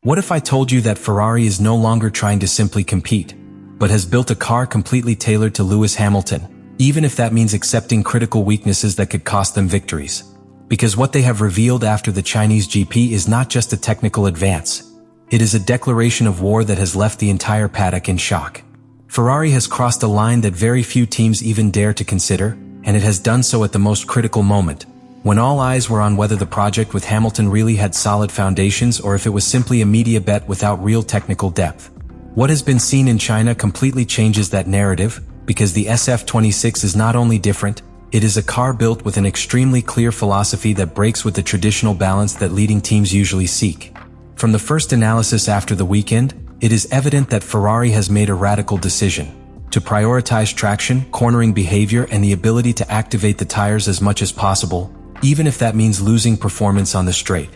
What if I told you that Ferrari is no longer trying to simply compete, but has built a car completely tailored to Lewis Hamilton, even if that means accepting critical weaknesses that could cost them victories? Because what they have revealed after the Chinese GP is not just a technical advance. It is a declaration of war that has left the entire paddock in shock. Ferrari has crossed a line that very few teams even dare to consider, and it has done so at the most critical moment, when all eyes were on whether the project with Hamilton really had solid foundations or if it was simply a media bet without real technical depth. What has been seen in China completely changes that narrative, because the SF-26 is not only different, it is a car built with an extremely clear philosophy that breaks with the traditional balance that leading teams usually seek. From the first analysis after the weekend, it is evident that Ferrari has made a radical decision to prioritize traction, cornering behavior, and the ability to activate the tires as much as possible, even if that means losing performance on the straight.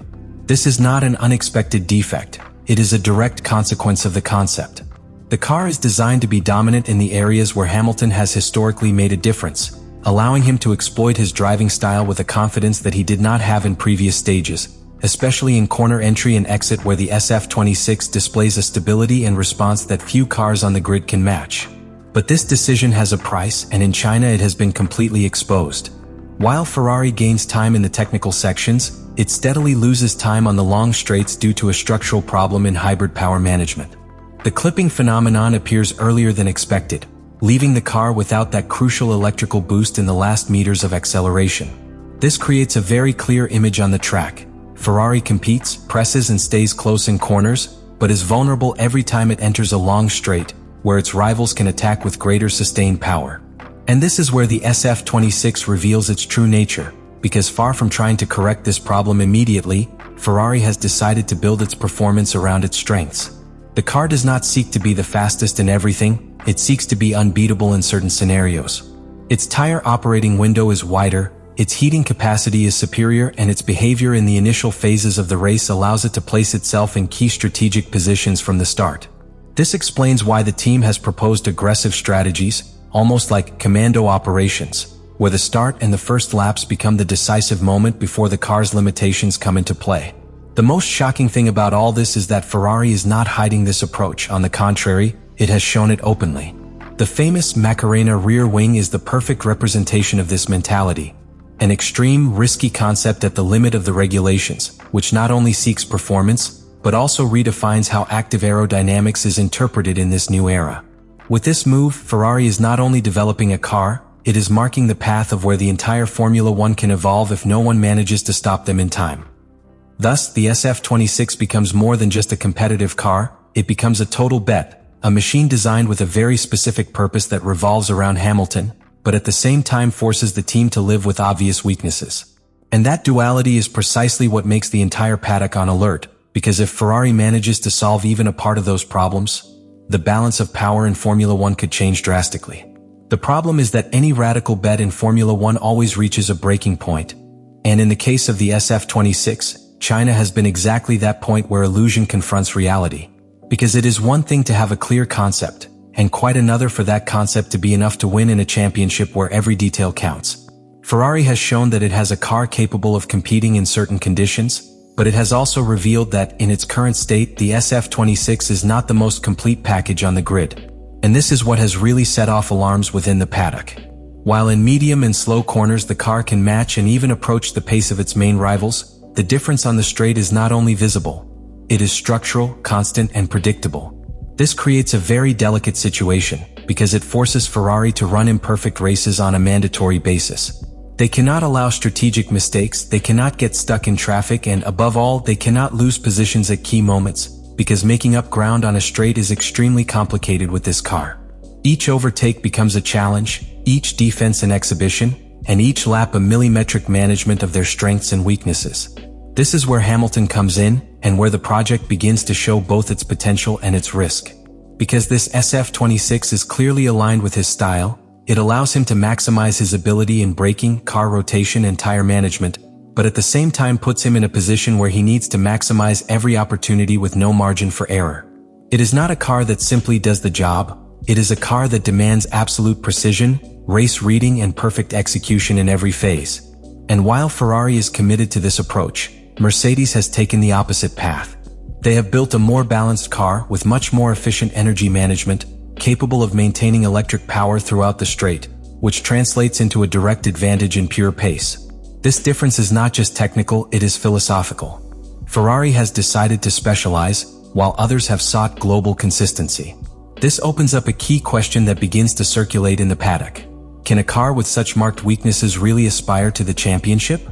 This is not an unexpected defect, it is a direct consequence of the concept. The car is designed to be dominant in the areas where Hamilton has historically made a difference, allowing him to exploit his driving style with a confidence that he did not have in previous stages, especially in corner entry and exit where the SF-26 displays a stability and response that few cars on the grid can match. But this decision has a price, and in China it has been completely exposed. While Ferrari gains time in the technical sections, it steadily loses time on the long straights due to a structural problem in hybrid power management. The clipping phenomenon appears earlier than expected, leaving the car without that crucial electrical boost in the last meters of acceleration. This creates a very clear image on the track. Ferrari competes, presses and stays close in corners, but is vulnerable every time it enters a long straight, where its rivals can attack with greater sustained power. And this is where the SF-26 reveals its true nature, because far from trying to correct this problem immediately, Ferrari has decided to build its performance around its strengths. The car does not seek to be the fastest in everything, it seeks to be unbeatable in certain scenarios. Its tire operating window is wider, its heating capacity is superior, and its behavior in the initial phases of the race allows it to place itself in key strategic positions from the start. This explains why the team has proposed aggressive strategies, almost like commando operations, where the start and the first laps become the decisive moment before the car's limitations come into play. The most shocking thing about all this is that Ferrari is not hiding this approach. On the contrary, it has shown it openly. The famous Macarena rear wing is the perfect representation of this mentality, an extreme, risky concept at the limit of the regulations, which not only seeks performance, but also redefines how active aerodynamics is interpreted in this new era. With this move, Ferrari is not only developing a car, it is marking the path of where the entire Formula One can evolve if no one manages to stop them in time. Thus, the SF-26 becomes more than just a competitive car, it becomes a total bet, a machine designed with a very specific purpose that revolves around Hamilton, but at the same time forces the team to live with obvious weaknesses. And that duality is precisely what makes the entire paddock on alert, because if Ferrari manages to solve even a part of those problems, the balance of power in Formula One could change drastically. The problem is that any radical bet in Formula One always reaches a breaking point. And in the case of the SF-26, China has been exactly that point where illusion confronts reality. Because it is one thing to have a clear concept, and quite another for that concept to be enough to win in a championship where every detail counts. Ferrari has shown that it has a car capable of competing in certain conditions, but it has also revealed that, in its current state, the SF-26 is not the most complete package on the grid. And this is what has really set off alarms within the paddock. While in medium and slow corners the car can match and even approach the pace of its main rivals, the difference on the straight is not only visible. It is structural, constant, and predictable. This creates a very delicate situation, because it forces Ferrari to run imperfect races on a mandatory basis. They cannot allow strategic mistakes, they cannot get stuck in traffic, and above all, they cannot lose positions at key moments, because making up ground on a straight is extremely complicated with this car. Each overtake becomes a challenge, each defense an exhibition, and each lap a millimetric management of their strengths and weaknesses. This is where Hamilton comes in, and where the project begins to show both its potential and its risk. Because this SF-26 is clearly aligned with his style, it allows him to maximize his ability in braking, car rotation, and tire management, but at the same time puts him in a position where he needs to maximize every opportunity with no margin for error. It is not a car that simply does the job, it is a car that demands absolute precision, race reading, and perfect execution in every phase. And while Ferrari is committed to this approach, Mercedes has taken the opposite path. They have built a more balanced car with much more efficient energy management, capable of maintaining electric power throughout the straight, which translates into a direct advantage in pure pace. This difference is not just technical, it is philosophical. Ferrari has decided to specialize, while others have sought global consistency. This opens up a key question that begins to circulate in the paddock. Can a car with such marked weaknesses really aspire to the championship?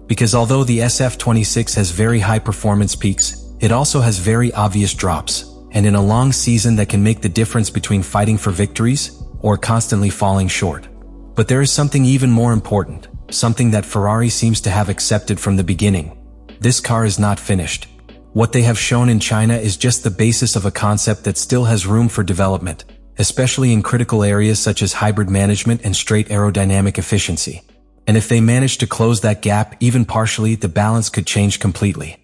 Because although the SF-26 has very high performance peaks, it also has very obvious drops, and in a long season that can make the difference between fighting for victories or constantly falling short. But there is something even more important, something that Ferrari seems to have accepted from the beginning. This car is not finished. What they have shown in China is just the basis of a concept that still has room for development, especially in critical areas such as hybrid management and straight aerodynamic efficiency. And if they manage to close that gap even partially, the balance could change completely.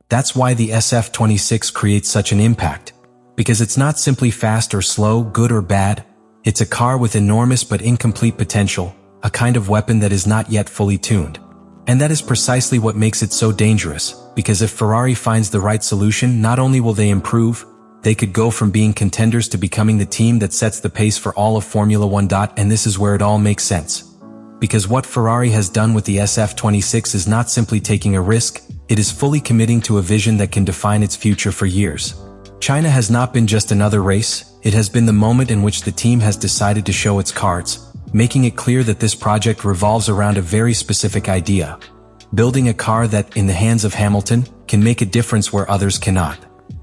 That's why the SF-26 creates such an impact. Because it's not simply fast or slow, good or bad. It's a car with enormous but incomplete potential, a kind of weapon that is not yet fully tuned. And that is precisely what makes it so dangerous, because if Ferrari finds the right solution, not only will they improve, they could go from being contenders to becoming the team that sets the pace for all of Formula 1. And this is where it all makes sense. Because what Ferrari has done with the SF-26 is not simply taking a risk, it is fully committing to a vision that can define its future for years. China has not been just another race, it has been the moment in which the team has decided to show its cards, making it clear that this project revolves around a very specific idea. Building a car that, in the hands of Hamilton, can make a difference where others cannot.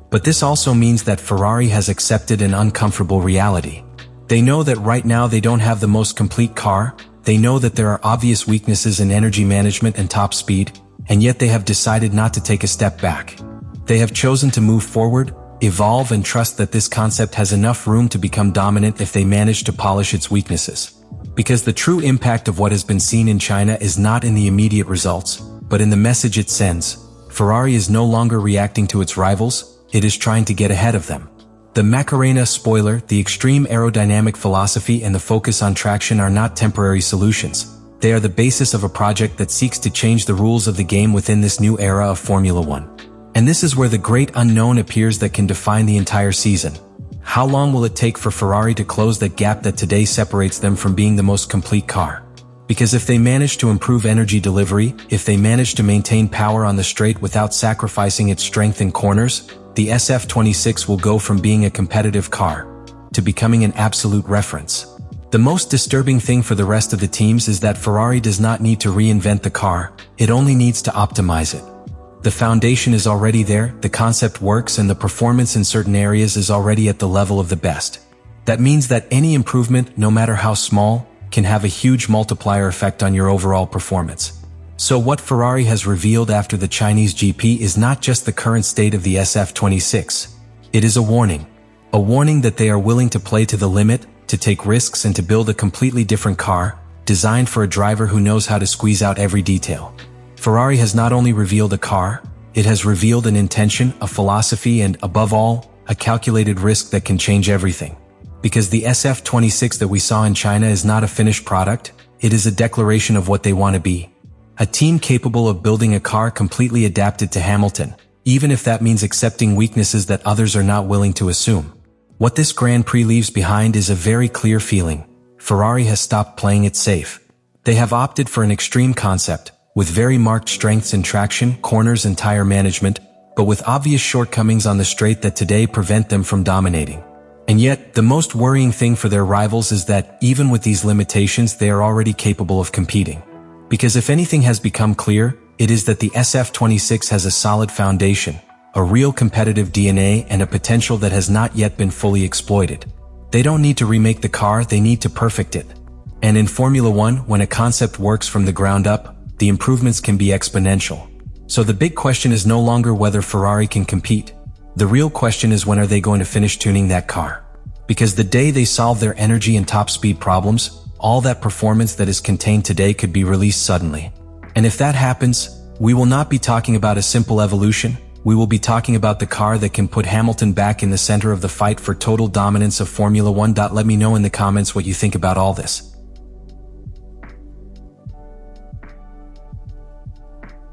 But this also means that Ferrari has accepted an uncomfortable reality. They know that right now they don't have the most complete car, they know that there are obvious weaknesses in energy management and top speed, and yet they have decided not to take a step back. They have chosen to move forward, evolve and trust that this concept has enough room to become dominant if they manage to polish its weaknesses. Because the true impact of what has been seen in China is not in the immediate results, but in the message it sends. Ferrari is no longer reacting to its rivals, it is trying to get ahead of them. The McLaren spoiler, the extreme aerodynamic philosophy and the focus on traction are not temporary solutions. They are the basis of a project that seeks to change the rules of the game within this new era of Formula 1. And this is where the great unknown appears that can define the entire season. How long will it take for Ferrari to close that gap that today separates them from being the most complete car? Because if they manage to improve energy delivery, if they manage to maintain power on the straight without sacrificing its strength in corners, the SF-26 will go from being a competitive car to becoming an absolute reference. The most disturbing thing for the rest of the teams is that Ferrari does not need to reinvent the car, it only needs to optimize it. The foundation is already there, the concept works, and the performance in certain areas is already at the level of the best. That means that any improvement, no matter how small, can have a huge multiplier effect on your overall performance. So what Ferrari has revealed after the Chinese GP is not just the current state of the SF-26. It is a warning. A warning that they are willing to play to the limit, to take risks and to build a completely different car, designed for a driver who knows how to squeeze out every detail. Ferrari has not only revealed a car, it has revealed an intention, a philosophy and, above all, a calculated risk that can change everything. Because the SF-26 that we saw in China is not a finished product, it is a declaration of what they want to be. A team capable of building a car completely adapted to Hamilton, even if that means accepting weaknesses that others are not willing to assume. What this Grand Prix leaves behind is a very clear feeling. Ferrari has stopped playing it safe. They have opted for an extreme concept, with very marked strengths in traction, corners and tire management, but with obvious shortcomings on the straight that today prevent them from dominating. And yet, the most worrying thing for their rivals is that, even with these limitations, they are already capable of competing. Because if anything has become clear, it is that the SF-26 has a solid foundation, a real competitive DNA and a potential that has not yet been fully exploited. They don't need to remake the car, they need to perfect it. And in Formula 1, when a concept works from the ground up, the improvements can be exponential. So the big question is no longer whether Ferrari can compete. The real question is when are they going to finish tuning that car? Because the day they solve their energy and top speed problems, all that performance that is contained today could be released suddenly. And if that happens, we will not be talking about a simple evolution, we will be talking about the car that can put Hamilton back in the center of the fight for total dominance of Formula 1. Let me know in the comments what you think about all this.